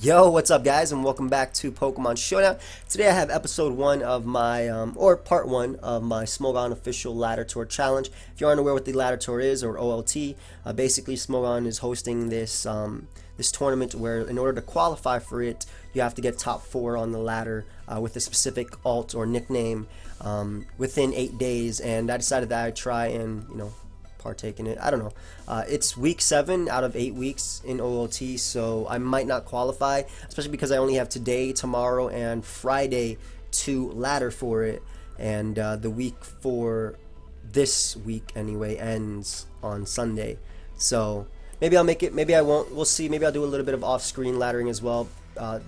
Yo, what's up, guys, and welcome back to Pokemon Showdown. Today I have episode 1 of my, or part 1 of my Smogon official ladder tour challenge. If you aren't aware what the ladder tour is, or OLT, basically Smogon is hosting this this tournament where in order to qualify for it, you have to get top 4 on the ladder with a specific alt or nickname within 8 days, and I decided that I'd try and, partake in it. I don't know. It's week 7 out of 8 weeks in OLT, so I might not qualify, especially because I only have today, tomorrow, and Friday to ladder for it, and the week for this week anyway ends on Sunday. So maybe I'll make it, maybe I won't. We'll see. Maybe I'll do a little bit of off-screen laddering as well.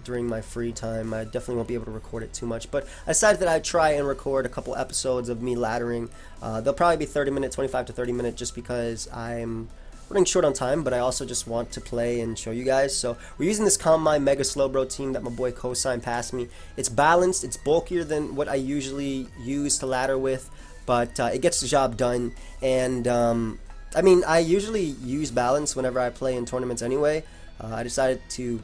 During my free time. I definitely won't be able to record it too much, but I decided that I'd try and record a couple episodes of me laddering. They'll probably be 30 minute, 25 to 30 minute, just because I'm running short on time, but I also just want to play and show you guys. So we're using this Combine Mega Slowbro team that my boy Co-Sign passed me. It's balanced, it's bulkier than what I usually use to ladder with, but it gets the job done. And I mean, I usually use balance whenever I play in tournaments anyway. I decided to,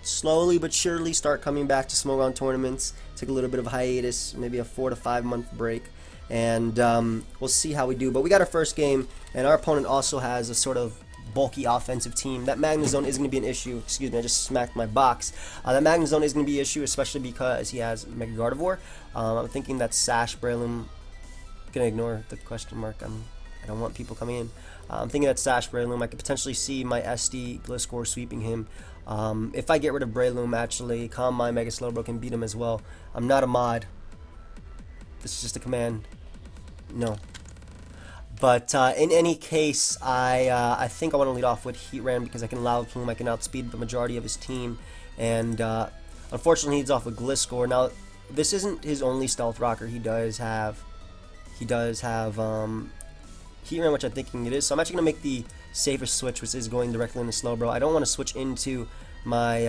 slowly but surely start coming back to Smogon tournaments. Take a little bit of a hiatus, maybe a 4 to 5 month break, and we'll see how we do. But we got our first game, and our opponent also has a sort of bulky offensive team. That Magnezone is going to be an issue. Excuse me, I just smacked my box. That Magnezone is going to be an issue, especially because he has Mega Gardevoir. I'm thinking that Sash Breloom. Gonna ignore the question mark. I don't want people coming in. I'm thinking that Sash Breloom, I could potentially see my SD Gliscor sweeping him. If I get rid of Breloom, actually, Combine Mega Slowbro can beat him as well. I'm not a mod. This is just a command. No. But in any case, I think I want to lead off with Heatran because I can Lava Plume, I can outspeed the majority of his team, and unfortunately he leads off with Gliscor. Now, this isn't his only Stealth Rocker. He does have Heatran, which I'm thinking it is. So I'm actually gonna make the safest switch, which is going directly into Slowbro. I don't want to switch into my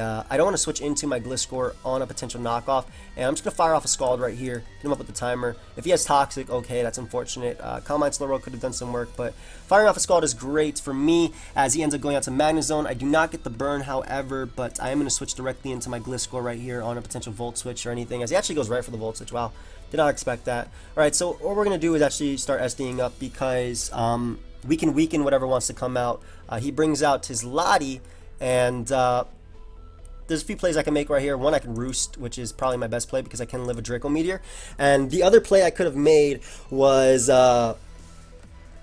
Gliscor on a potential knockoff, and I'm just gonna fire off a Scald right here, hit him up with the timer. If he has Toxic, okay, that's unfortunate. Combine Slowbro could have done some work, but firing off a Scald is great for me as he ends up going out to Magnezone. I do not get the burn, however, but I am gonna switch directly into my Gliscor right here on a potential Volt Switch or anything, as he actually goes right for the Volt Switch. Wow. Did not expect that. Alright, so what we're going to do is actually start SDing up because we can weaken whatever wants to come out. He brings out his Lottie, and there's a few plays I can make right here. One, I can Roost, which is probably my best play because I can live a Draco Meteor. And the other play I could have made was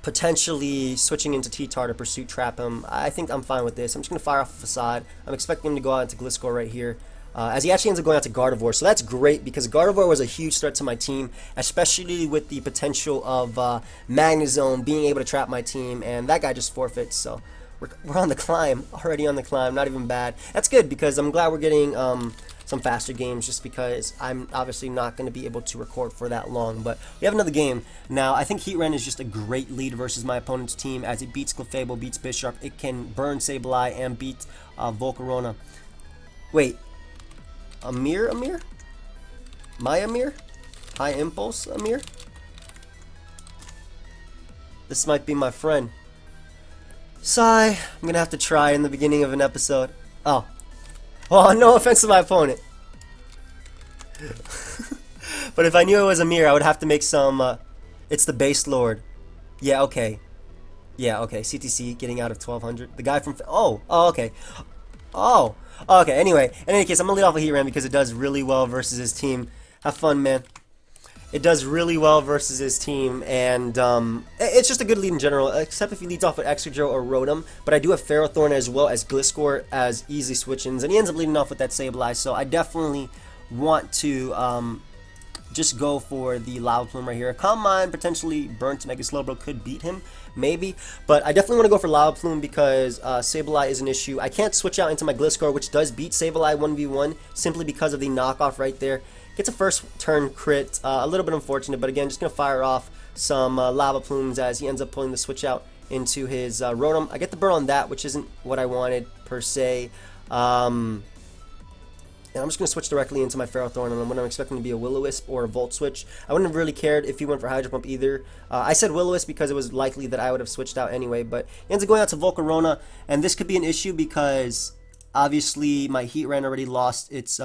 potentially switching into T-Tar to Pursuit Trap him. I think I'm fine with this. I'm just going to fire off a Facade. I'm expecting him to go out into Gliscor right here. As he actually ends up going out to Gardevoir, so that's great because Gardevoir was a huge threat to my team, especially with the potential of Magnezone being able to trap my team, and that guy just forfeits, so we're on the climb, already on the climb, not even bad. That's good because I'm glad we're getting some faster games just because I'm obviously not going to be able to record for that long, but we have another game. Now, I think Heatran is just a great lead versus my opponent's team as it beats Clefable, beats Bisharp, it can burn Sableye, and beat Volcarona. Wait. Amir? My Amir? High Impulse Amir? This might be my friend. Sigh. I'm gonna have to try in the beginning of an episode. Oh. Well, no offense to my opponent. But if I knew it was Amir, I would have to make some, it's the Base Lord. Yeah, okay. Yeah, okay. CTC getting out of 1200. The guy from, oh, okay. Oh. Okay, anyway, in any case, I'm going to lead off with Heatran because it does really well versus his team. Have fun, man. It does really well versus his team, and it's just a good lead in general, except if he leads off with Excadrill or Rotom. But I do have Ferrothorn as well as Gliscor as easy switch-ins, and he ends up leading off with that Sableye, so I definitely want to just go for the Lava Plume right here. Combine, potentially Burnt Mega Slowbro could beat him, maybe, but I definitely want to go for Lava Plume because Sableye is an issue. I can't switch out into my Gliscor, which does beat Sableye 1v1 simply because of the knockoff right there. Gets a first turn crit, a little bit unfortunate, but again, just going to fire off some Lava Plumes as he ends up pulling the switch out into his Rotom. I get the burn on that, which isn't what I wanted per se. And I'm just going to switch directly into my Ferrothorn, and what I'm expecting to be a Will-O-Wisp or a Volt Switch. I wouldn't have really cared if he went for Hydro Pump either. I said Will-O-Wisp because it was likely that I would have switched out anyway, but he ends up going out to Volcarona, and this could be an issue because Obviously, my Heatran already lost its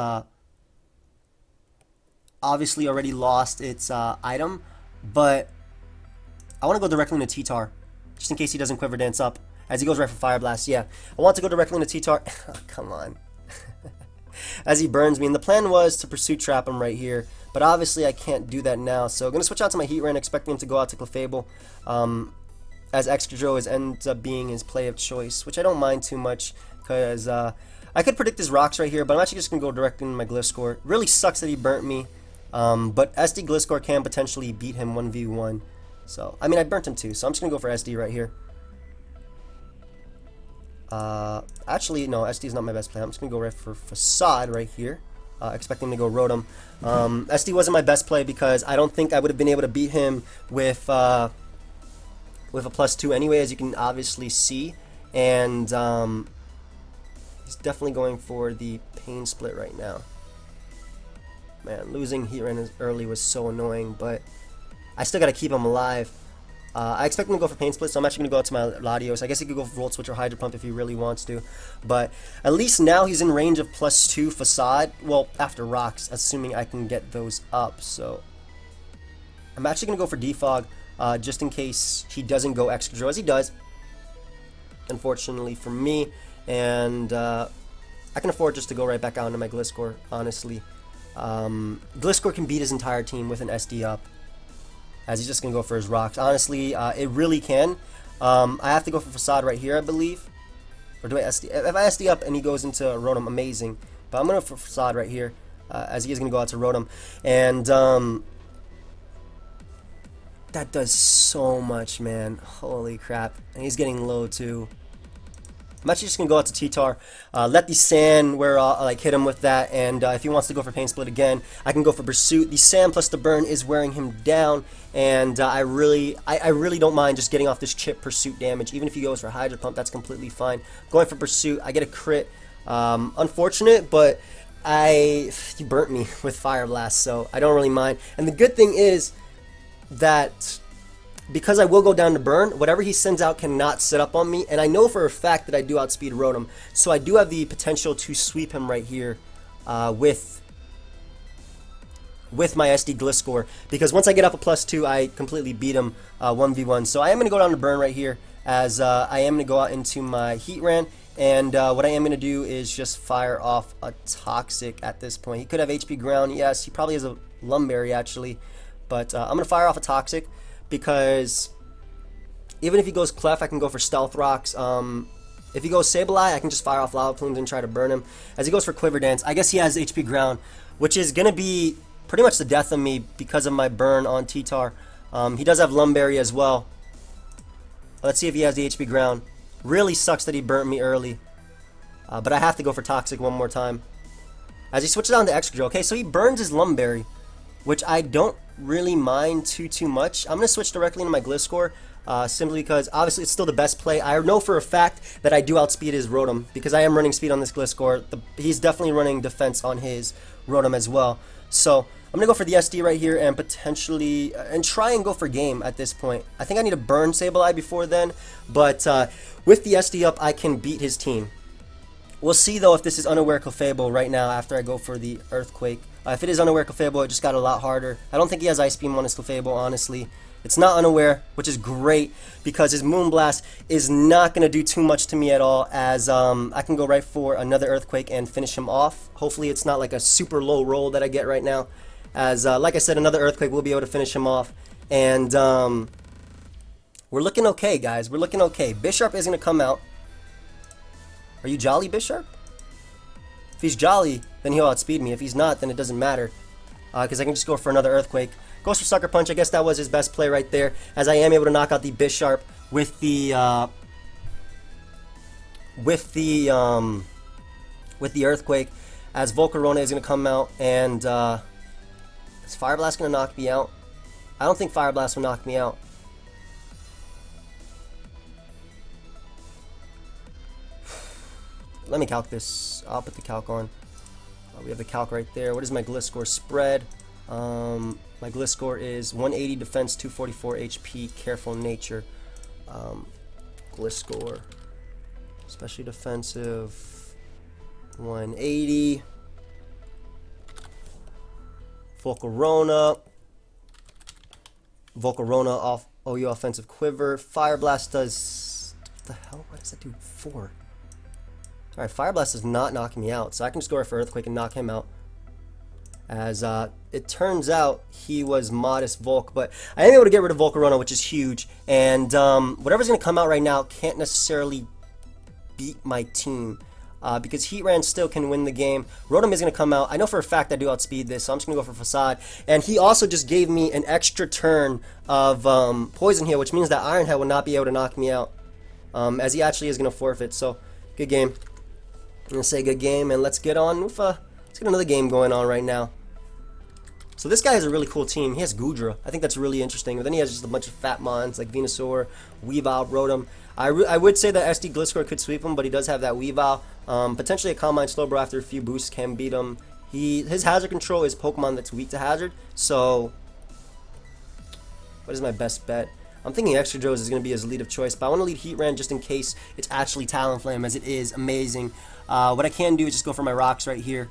item, but I want to go directly into T-Tar, just in case he doesn't Quiver Dance up, as he goes right for Fire Blast. Yeah, I want to go directly into T-Tar. Come on. As he burns me, and the plan was to Pursuit Trap him right here, but obviously I can't do that now, so I'm going to switch out to my Heatran, expecting him to go out to Clefable, as Excadrill ends up being his play of choice, which I don't mind too much, because I could predict his rocks right here, but I'm actually just going to go directly into my Gliscor. Really sucks that he burnt me, but SD Gliscor can potentially beat him 1v1. So, I mean, I burnt him too, so I'm just going to go for SD right here. Actually, no, SD is not my best play. I'm just going to go right for Facade right here, expecting him to go Rotom. SD wasn't my best play because I don't think I would have been able to beat him with a +2 anyway, as you can obviously see. And he's definitely going for the Pain Split right now. Man, losing Heatran early was so annoying, but I still got to keep him alive. I expect him to go for Pain Split, so I'm actually going to go out to my Latios. I guess he could go for Volt Switch or Hydro Pump if he really wants to. But at least now he's in range of +2 Facade. Well, after Rocks, assuming I can get those up. So I'm actually going to go for Defog, just in case he doesn't go Excadrill, as he does, unfortunately for me. And I can afford just to go right back out into my Gliscor, honestly. Gliscor can beat his entire team with an SD up, as he's just going to go for his rocks. Honestly, it really can. I have to go for Facade right here, I believe. Or do I SD? If I SD up and he goes into Rotom, amazing. But I'm going to go for Facade right here, as he is going to go out to Rotom. And that does so much, man. Holy crap. And he's getting low, too. I'm actually just going to go out to T-Tar, let the Sand hit him with that, and if he wants to go for Pain Split again, I can go for Pursuit. The Sand plus the Burn is wearing him down, and I really don't mind just getting off this chip Pursuit damage. Even if he goes for Hydro Pump, that's completely fine. Going for Pursuit, I get a crit. Unfortunate, but he burnt me with Fire Blast, so I don't really mind. And the good thing is that because I will go down to Burn, whatever he sends out cannot sit up on me, and I know for a fact that I do outspeed Rotom, so I do have the potential to sweep him right here with my SD Gliscor, because once I get up a +2, I completely beat him 1v1. So I am going to go down to Burn right here, as I am going to go out into my Heatran, and what I am going to do is just fire off a Toxic at this point. He could have HP Ground, yes, he probably has a Lumberry actually, but I'm going to fire off a Toxic, because even if he goes Clef, I can go for Stealth Rocks. If he goes Sableye, I can just fire off Lava Plumes and try to burn him. As he goes for Quiver Dance, I guess he has HP Ground, which is going to be pretty much the death of me because of my burn on T-Tar. He does have Lumberry as well. Let's see if he has the HP Ground. Really sucks that he burnt me early, but I have to go for Toxic one more time. As he switches on to Excadrill, okay, so he burns his Lumberry, which I don't really mind too much. I'm going to switch directly into my Gliscor, simply because obviously it's still the best play. I know for a fact that I do outspeed his Rotom, because I am running speed on this Gliscor. He's definitely running defense on his Rotom as well. So I'm going to go for the SD right here and potentially, and try and go for game at this point. I think I need to burn Sableye before then, but with the SD up, I can beat his team. We'll see though if this is Unaware Clefable right now after I go for the Earthquake. If it is Unaware Clefable, it just got a lot harder. I don't think he has Ice Beam on his Clefable, honestly. It's not Unaware, which is great, because his Moonblast is not going to do too much to me at all, as I can go right for another Earthquake and finish him off. Hopefully it's not like a super low roll that I get right now, as like I said, another Earthquake will be able to finish him off. And we're looking okay, guys. We're looking okay. Bisharp is going to come out. Are you jolly, Bisharp? If he's jolly, then he'll outspeed me. If he's not, then it doesn't matter, because I can just go for another Earthquake. Goes for Sucker Punch. I guess that was his best play right there, as I am able to knock out the Bisharp with the Earthquake. As Volcarona is going to come out, and is Fire Blast going to knock me out? I don't think Fire Blast will knock me out. Let me calc this. I'll put the calc on. We have the calc right there. What is my Gliscor spread? My Gliscor is 180 defense, 244 HP, careful nature. Gliscor, especially defensive. 180. Volcarona off OU offensive quiver. Fire Blast does, what the hell? What does that do? 4. Alright, Fire Blast is not knocking me out, so I can just go right for Earthquake and knock him out. As it turns out, he was modest Volk, but I am able to get rid of Volcarona, which is huge. And whatever's going to come out right now can't necessarily beat my team. Because Heatran still can win the game. Rotom is going to come out. I know for a fact I do outspeed this, so I'm just going to go for Facade. And he also just gave me an extra turn of Poison here, which means that Ironhead will not be able to knock me out. As he actually is going to forfeit. So, good game. I'm going to say good game, and let's get on with let's get another game going on right now. So this guy has a really cool team. He has Goodra. I think that's really interesting. But then he has just a bunch of fat mons like Venusaur, Weavile, Rotom. I would say that SD Gliscor could sweep him, but he does have that Weavile. Potentially a Calm Mind Slowbro after a few boosts can beat him. His Hazard Control is Pokemon that's weak to Hazard. So, what is my best bet? I'm thinking Excadrill is going to be his lead of choice, but I want to lead Heatran just in case it's actually Talonflame, as it is amazing. What I can do is just go for my rocks right here.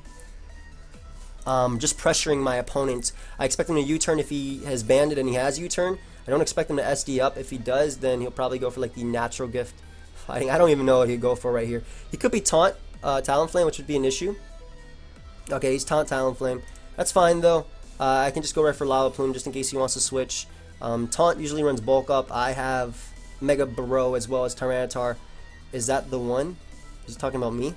Just pressuring my opponent. I expect him to U-turn if he has Banded and he has U-turn. I don't expect him to SD up. If he does, then he'll probably go for like the natural gift fighting. I don't even know what he'd go for right here. He could be Taunt Talonflame, which would be an issue. Okay, he's Taunt Talonflame. That's fine though. I can just go right for Lava Plume just in case he wants to switch. Taunt usually runs Bulk Up. I have Mega Burrow as well as Tyranitar. Is that the one? He's talking about me?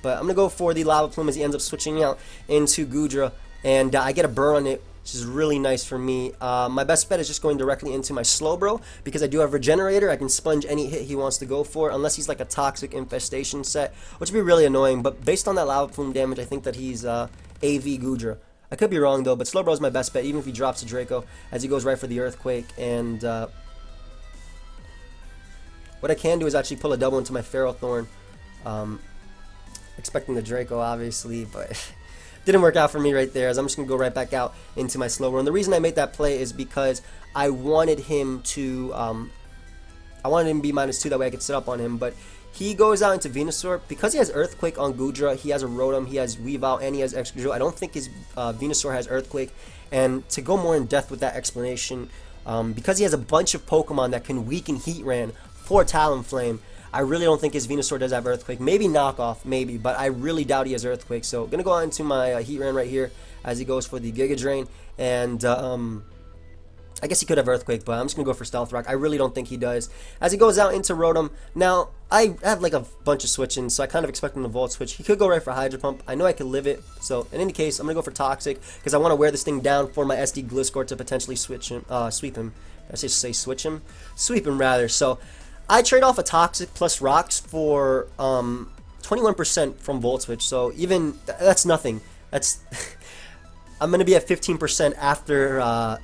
But I'm going to go for the Lava Plume as he ends up switching out into Goodra. And I get a burr on it, which is really nice for me. My best bet is just going directly into my Slowbro, because I do have Regenerator. I can sponge any hit he wants to go for, unless he's like a Toxic Infestation set, which would be really annoying. But based on that Lava Plume damage, I think that he's AV Goodra. I could be wrong though, but Slowbro is my best bet, even if he drops a Draco, as he goes right for the Earthquake. And what I can do is actually pull a double into my Ferrothorn. Expecting the Draco, obviously, but didn't work out for me right there, as I'm just going to go right back out into my Slowbro. And the reason I made that play is because I wanted him to be -2, that way I could sit up on him. But he goes out into Venusaur. Because he has Earthquake on Goodra, he has a Rotom, he has Weavile, and he has Excadrill. I don't think his Venusaur has Earthquake. And to go more in depth with that explanation, because he has a bunch of Pokemon that can weaken Heatran for Talonflame, I really don't think his Venusaur does have Earthquake. Maybe Knockoff, maybe, but I really doubt he has Earthquake. So, going to go on into my Heatran right here as he goes for the Giga Drain. And I guess he could have Earthquake, but I'm just going to go for Stealth Rock. I really don't think he does. As he goes out into Rotom, now, I have like a bunch of switching, so I kind of expect him to Volt Switch. He could go right for Hydro Pump. I know I could live it, so in any case, I'm going to go for Toxic, because I want to wear this thing down for my SD Gliscor to potentially switch him, sweep him. Did I say switch him? Sweep him, rather. So, I trade off a Toxic plus Rocks for 21% from Volt Switch, so even that's nothing. That's I'm gonna be at 15% after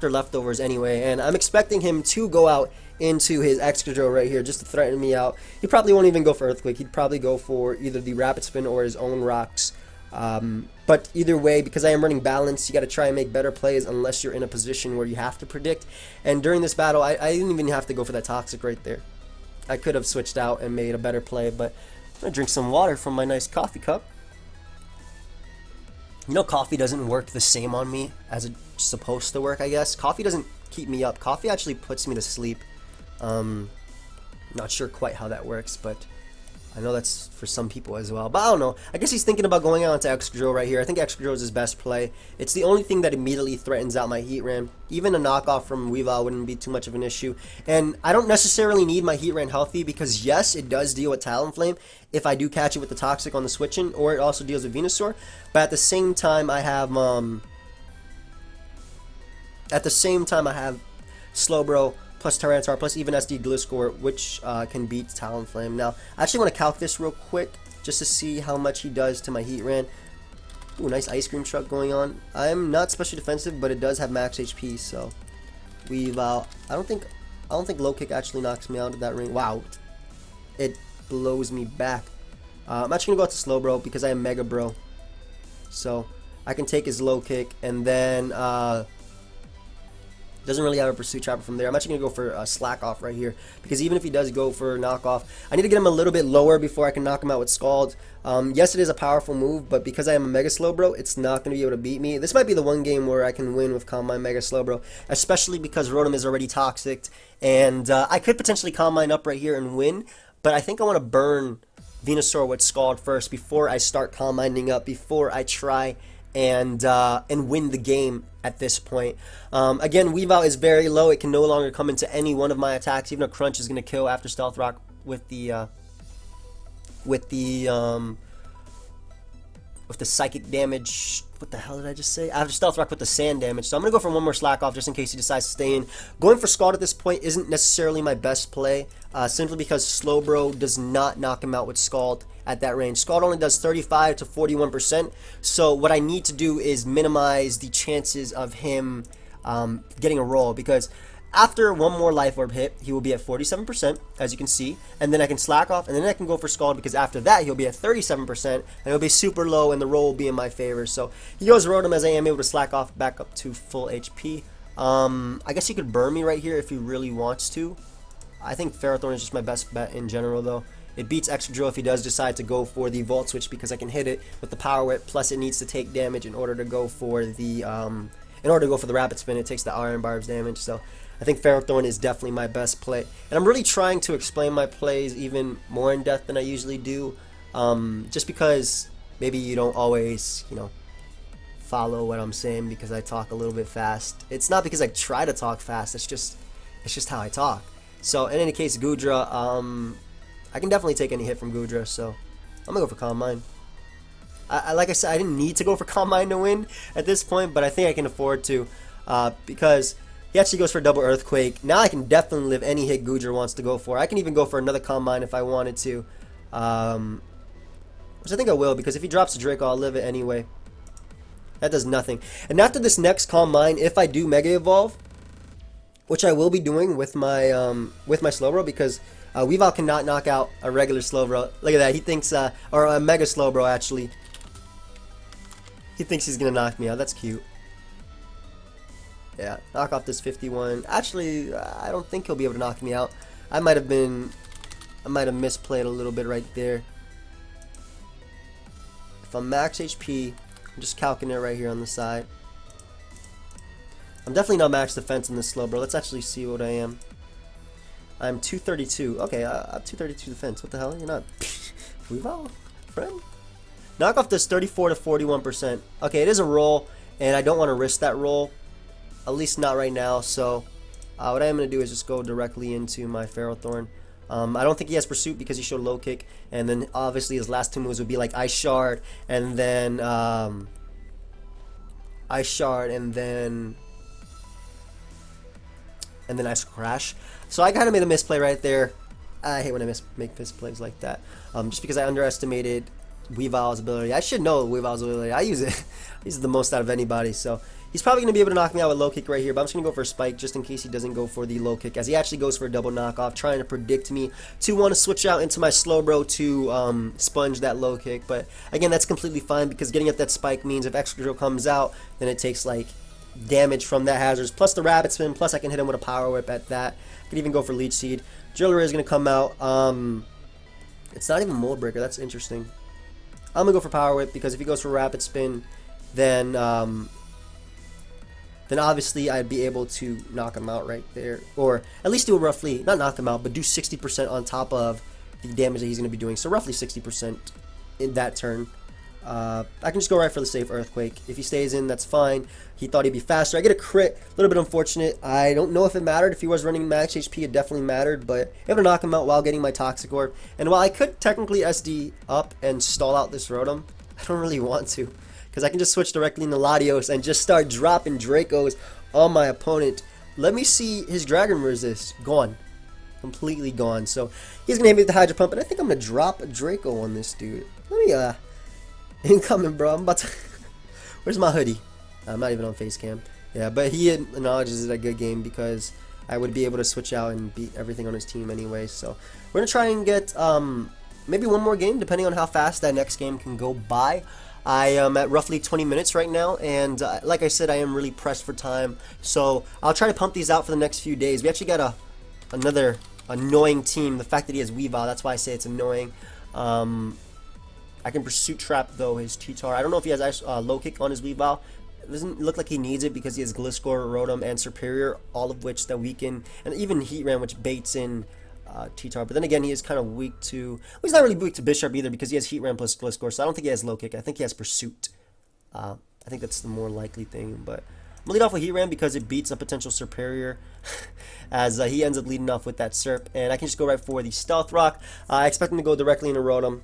leftovers anyway, and I'm expecting him to go out into his Excadrill right here just to threaten me out. He probably won't even go for Earthquake. He'd probably go for either the Rapid Spin or his own Rocks. But either way, because I am running balance, you got to try and make better plays unless you're in a position where you have to predict. And during this battle, I didn't even have to go for that Toxic right there. I could have switched out and made a better play, but I'm going to drink some water from my nice coffee cup. You know, coffee doesn't work the same on me as it's supposed to work, I guess. Coffee doesn't keep me up. Coffee actually puts me to sleep. Not sure quite how that works, but I know that's for some people as well. But I don't know. I guess he's thinking about going out into Excadrill right here. I think Excadrill is his best play. It's the only thing that immediately threatens out my Heatran. Even a knockoff from Weavile wouldn't be too much of an issue. And I don't necessarily need my Heatran healthy because, yes, it does deal with Talonflame if I do catch it with the Toxic on the switching, or it also deals with Venusaur. But at the same time, I have Slowbro plus Tyranitar, plus even SD Gliscor, which can beat Talonflame. Now, I actually want to calc this real quick, just to see how much he does to my Heatran. Ooh, nice Ice Cream Truck going on. I'm not special defensive, but it does have max HP, so Weavile. I don't think Low Kick actually knocks me out of that ring. Wow, it blows me back. I'm actually gonna go out to Slowbro because I am Mega Bro, so I can take his Low Kick, and then Doesn't really have a Pursuit Trapper from there. I'm actually going to go for Slack Off right here, because even if he does go for Knockoff, I need to get him a little bit lower before I can knock him out with Scald. Yes, it is a powerful move, but because I am a Mega Slowbro, it's not going to be able to beat me. This might be the one game where I can win with Calm Mind Mega Slowbro, especially because Rotom is already toxic, and I could potentially Calm Mind up right here and win, but I think I want to burn Venusaur with Scald first before I start Calm Minding up, before I try and win the game at this point. Again, Weavile is very low. It can no longer come into any one of my attacks. Even a Crunch is going to kill after Stealth Rock with the psychic damage. What the hell did I just say? After Stealth Rock with the sand damage. So I'm going to go for one more Slack Off just in case he decides to stay in. Going for Scald at this point isn't necessarily my best play, simply because Slowbro does not knock him out with Scald at that range. Scald only does 35 to 41%. So what I need to do is minimize the chances of him getting a roll, because after one more Life Orb hit, he will be at 47%, as you can see, and then I can Slack Off, and then I can go for Scald, because after that, he'll be at 37%, and he'll be super low, and the roll will be in my favor. So he goes Rotom, as I am able to Slack Off back up to full HP. I guess he could burn me right here if he really wants to. I think Ferrothorn is just my best bet in general, though. It beats Excadrill if he does decide to go for the Volt Switch, because I can hit it with the Power Whip, plus it needs to take damage in order to go for the Rapid Spin. It takes the Iron Barbs damage, so I think Ferrothorn is definitely my best play. And I'm really trying to explain my plays even more in depth than I usually do, just because maybe you don't always, follow what I'm saying, because I talk a little bit fast. It's not because I try to talk fast, it's just how I talk. So in any case, Goodra, I can definitely take any hit from Goodra, so I'm going to go for Calm Mind. Like I said, I didn't need to go for Calm Mind to win at this point, but I think I can afford to, because he actually goes for Double Earthquake. Now I can definitely live any hit Goodra wants to go for. I can even go for another Calm Mind if I wanted to, which I think I will, because if he drops a Draco, I'll live it anyway. That does nothing. And after this next Calm Mind, if I do Mega Evolve, which I will be doing with my Slowbro, because Weavile cannot knock out a regular Slowbro. Look at that. He thinks, or a Mega Slowbro actually. He thinks he's going to knock me out. That's cute. Yeah, knock off this 51. Actually, I don't think he'll be able to knock me out. I might have misplayed a little bit right there. If I'm max HP, I'm just calculating it right here on the side. I'm definitely not max defense in this Slowbro. Let's actually see what I am. I'm 232. Okay, I'm 232 defense. What the hell? You're not Weavile, friend? Knockoff does 34 to 41%. Okay, it is a roll, and I don't want to risk that roll. At least not right now. So what I am going to do is just go directly into my Ferrothorn. I don't think he has Pursuit because he showed Low Kick, and then obviously his last two moves would be like Ice Shard, and then Ice Shard, and then Ice Crash. So I kind of made a misplay right there. I hate when I make misplays like that, just because I underestimated Weavile's ability. I should know Weavile's ability. I use it the most out of anybody, so he's probably going to be able to knock me out with Low Kick right here, but I'm just going to go for a Spike just in case he doesn't go for the Low Kick, as he actually goes for a double knockoff, trying to predict me to want to switch out into my Slowbro to sponge that Low Kick. But again, that's completely fine, because getting at that Spike means if Excadrill comes out, then it takes like damage from that hazards, plus the Rapid Spin, plus I can hit him with a Power Whip at that. I could even go for Leech Seed. Driller is going to come out. It's not even Mold Breaker. That's interesting. I'm going to go for Power Whip, because if he goes for Rapid Spin, then obviously I'd be able to knock him out right there. Or at least do a roughly, not knock him out, but do 60% on top of the damage that he's going to be doing. So roughly 60% in that turn. I can just go right for the safe Earthquake. If he stays in, that's fine. He thought he'd be faster. I get a crit. A little bit unfortunate. I don't know if it mattered. If he was running max HP, it definitely mattered. But able to knock him out while getting my Toxic Orb. And while I could technically SD up and stall out this Rotom, I don't really want to, because I can just switch directly into Latios and just start dropping Dracos on my opponent. Let me see his Dragon Resist. Gone. Completely gone. So he's going to hit me with the Hydro Pump, and I think I'm going to drop a Draco on this dude. Let me, incoming, bro. I'm about to... Where's my hoodie? I'm not even on face cam. Yeah, but he acknowledges it a good game, because I would be able to switch out and beat everything on his team anyway. So we're going to try and get maybe one more game, depending on how fast that next game can go by. I am at roughly 20 minutes right now, and like I said, I am really pressed for time. So I'll try to pump these out for the next few days. We actually got another annoying team. The fact that he has Weavile, that's why I say it's annoying. I can Pursuit Trap though his T-Tar. I don't know if he has low kick on his Weavile. It doesn't look like he needs it because he has Gliscor, Rotom, and Superior, all of which that weaken, and even Heatran, which baits in T-Tar. But then again, he is kind of weak to... Well, he's not really weak to Bisharp either because he has Heatran plus Gliscor, so I don't think he has low kick. I think he has Pursuit. I think that's the more likely thing, but I'm going to lead off with Heatran because it beats a potential Superior as he ends up leading off with that Serp, and I can just go right for the Stealth Rock. I expect him to go directly into Rotom,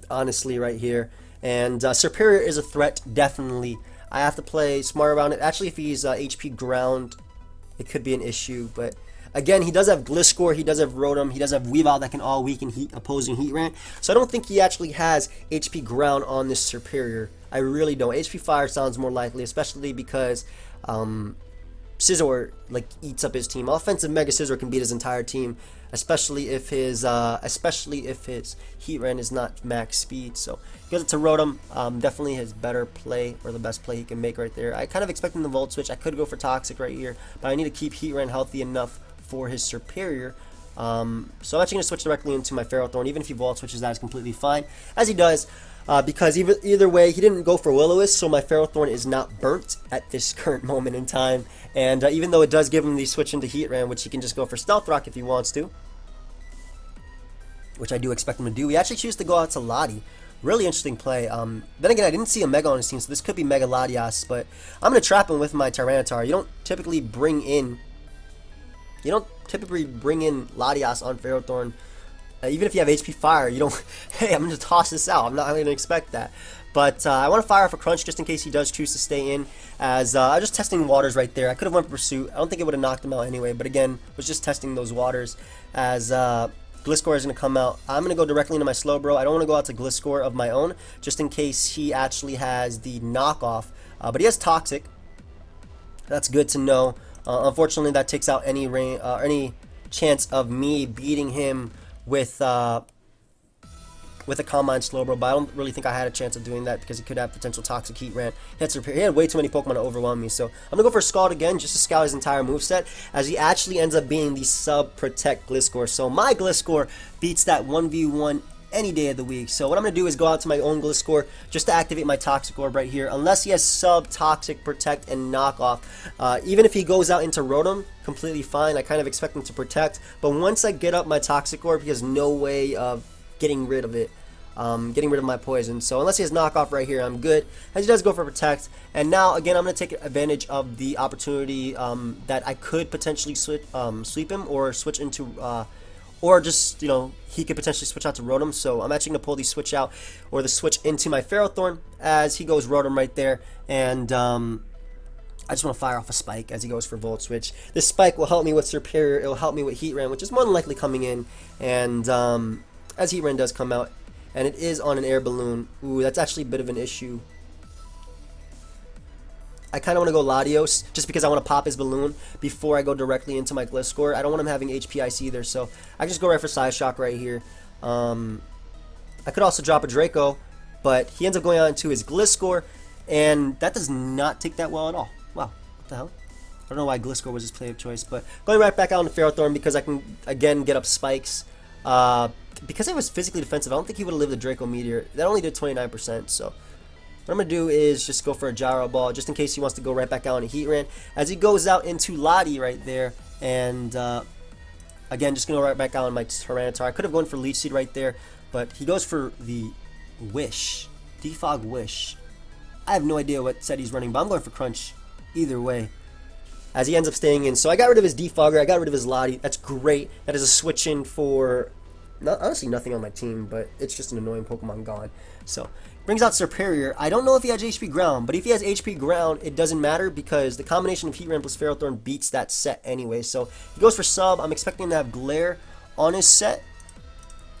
honestly, right here. And Superior is a threat, definitely. I have to play smart around it. Actually, if he's HP Ground, it could be an issue, but... Again, he does have Gliscor, he does have Rotom, he does have Weavile that can all weaken opposing Heatran. So I don't think he actually has HP Ground on this Superior. I really don't. HP Fire sounds more likely, especially because Scizor like eats up his team. Offensive Mega Scizor can beat his entire team, especially if his Heatran is not max speed. So he goes to Rotom, definitely his better play, or the best play he can make right there. I kind of expect him to Volt Switch. I could go for Toxic right here, but I need to keep Heatran healthy enough for his Superior. So I'm actually going to switch directly into my Ferrothorn. Even if he Volt Switches, that is completely fine, as he does, because either way, he didn't go for Will-O-Wisp, so my Ferrothorn is not burnt at this current moment in time. And even though it does give him the switch into Heatran, which he can just go for Stealth Rock if he wants to, which I do expect him to do, he actually chooses to go out to Lati. Really interesting play. Then again, I didn't see a Mega on his team, so this could be Mega Latias, but I'm going to trap him with my Tyranitar. You don't typically bring in Latias on Ferrothorn. Even if you have HP Fire, you don't... Hey, I'm going to toss this out. I'm not going to expect that. But I want to fire off a Crunch just in case he does choose to stay in. As I'm just testing waters right there. I could have went for Pursuit. I don't think it would have knocked him out anyway. But again, was just testing those waters. As Gliscor is going to come out. I'm going to go directly into my Slowbro. I don't want to go out to Gliscor of my own, just in case he actually has the knockoff. But he has Toxic. That's good to know. Unfortunately, that takes out any chance of me beating him with a Combine Slowbro, but I don't really think I had a chance of doing that because he could have potential Toxic Heatran. He had way too many Pokemon to overwhelm me, so I'm going to go for Scald again just to scout his entire moveset, as he actually ends up being the Sub-Protect Gliscor. So my Gliscor beats that 1v1 any day of the week. So what I'm going to do is go out to my own Gliscor just to activate my Toxic Orb right here. Unless he has Sub, Toxic, Protect, and Knockoff. Even if he goes out into Rotom, completely fine. I kind of expect him to Protect. But once I get up my Toxic Orb, he has no way of getting rid of it. Getting rid of my poison. So unless he has Knockoff right here, I'm good. As he does go for Protect. And now, again, I'm going to take advantage of the opportunity that I could potentially sweep him or switch into... or just, he could potentially switch out to Rotom. So I'm actually going to pull the switch out, or the switch into my Ferrothorn, as he goes Rotom right there. And I just want to fire off a Spike as he goes for Volt Switch. This Spike will help me with Superior. It will help me with Heatran, which is more than likely coming in. And as Heatran does come out, and it is on an air balloon. Ooh, that's actually a bit of an issue. I kind of want to go Latios, just because I want to pop his balloon before I go directly into my Gliscor. I don't want him having HP Ice either, so I just go right for Side Shock right here. I could also drop a Draco, but he ends up going out into his Gliscor, and that does not take that well at all. Wow, what the hell? I don't know why Gliscor was his play of choice, but going right back out into Ferrothorn because I can, again, get up Spikes. Because it was physically defensive, I don't think he would have lived the Draco Meteor. That only did 29%, so... What I'm going to do is just go for a Gyro Ball, just in case he wants to go right back out into Heatran. As he goes out into Lati right there, and again, just going to go right back out on my Tyranitar. I could have gone for Leech Seed right there, but he goes for the Wish. Defog Wish. I have no idea what set he's running, but I'm going for Crunch either way, as he ends up staying in. So I got rid of his Defogger, I got rid of his Lati. That's great. That is a switch in for... honestly nothing on my team, but it's just an annoying Pokemon gone. So, brings out Superior. I don't know if he has HP Ground, but if he has HP Ground, it doesn't matter because the combination of Heatran plus Ferrothorn beats that set anyway. So, he goes for Sub. I'm expecting him to have Glare on his set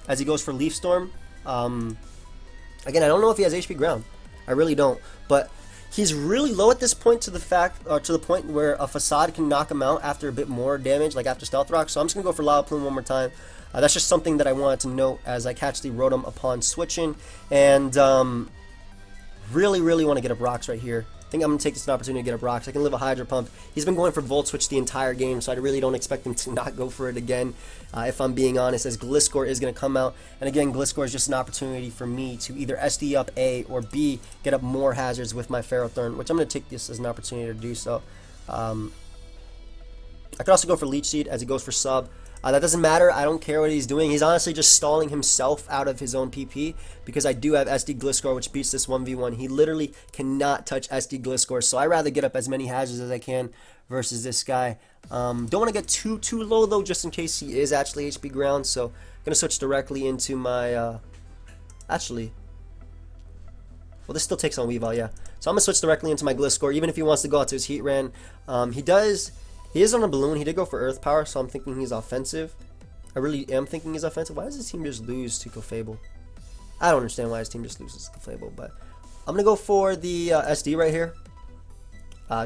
as he goes for Leaf Storm. Again, I don't know if he has HP Ground. I really don't. But he's really low at this point to the point where a Facade can knock him out after a bit more damage, like after Stealth Rock. So I'm just going to go for Lava Plume one more time. That's just something that I wanted to note as I catch the Rotom upon switching. And really want to get up rocks right here. I think I'm going to take this opportunity to get up rocks. I can live a Hydro Pump. He's been going for Volt Switch the entire game, so I really don't expect him to not go for it again, if I'm being honest, as Gliscor is going to come out. And again, Gliscor is just an opportunity for me to either SD up A or B, get up more hazards with my Ferrothorn, which I'm going to take this as an opportunity to do so. I could also go for Leech Seed as he goes for sub. That doesn't matter. I don't care what he's doing. He's honestly just stalling himself out of his own PP because I do have SD Gliscor, which beats this 1v1. He literally cannot touch SD Gliscor, so I'd rather get up as many hazards as I can versus this guy. Don't want to get too low, though, just in case he is actually HP ground, so I'm going to switch directly into my... Actually... Well, this still takes on Weavile, yeah. So I'm going to switch directly into my Gliscor, even if he wants to go out to his Heat Ran. He is on a balloon. He did go for Earth Power, so I'm thinking he's offensive. I really am thinking he's offensive. Why does his team just lose to Clefable? I don't understand why his team just loses to Clefable, but I'm going to go for the SD right here.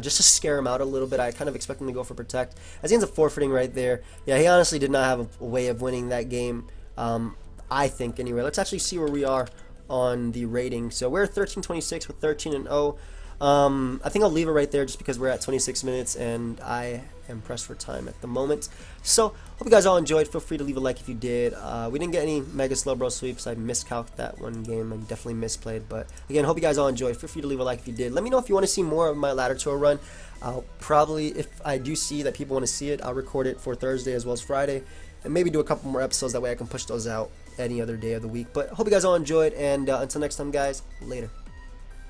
Just to scare him out a little bit. I kind of expect him to go for Protect, as he ends up forfeiting right there. Yeah, he honestly did not have a way of winning that game, I think, anyway. Let's actually see where we are on the rating. So we're 13-26 with 13-0. I think I'll leave it right there just because we're at 26 minutes and I am pressed for time at the moment. So, hope you guys all enjoyed. Feel free to leave a like if you did. We didn't get any Mega Slowbro sweeps. I miscalculated that one game and definitely misplayed. But again, hope you guys all enjoyed. Feel free to leave a like if you did. Let me know if you want to see more of my ladder tour run. I'll probably, if I do see that people want to see it, I'll record it for Thursday as well as Friday. And maybe do a couple more episodes. That way I can push those out any other day of the week. But hope you guys all enjoyed. And until next time, guys, later.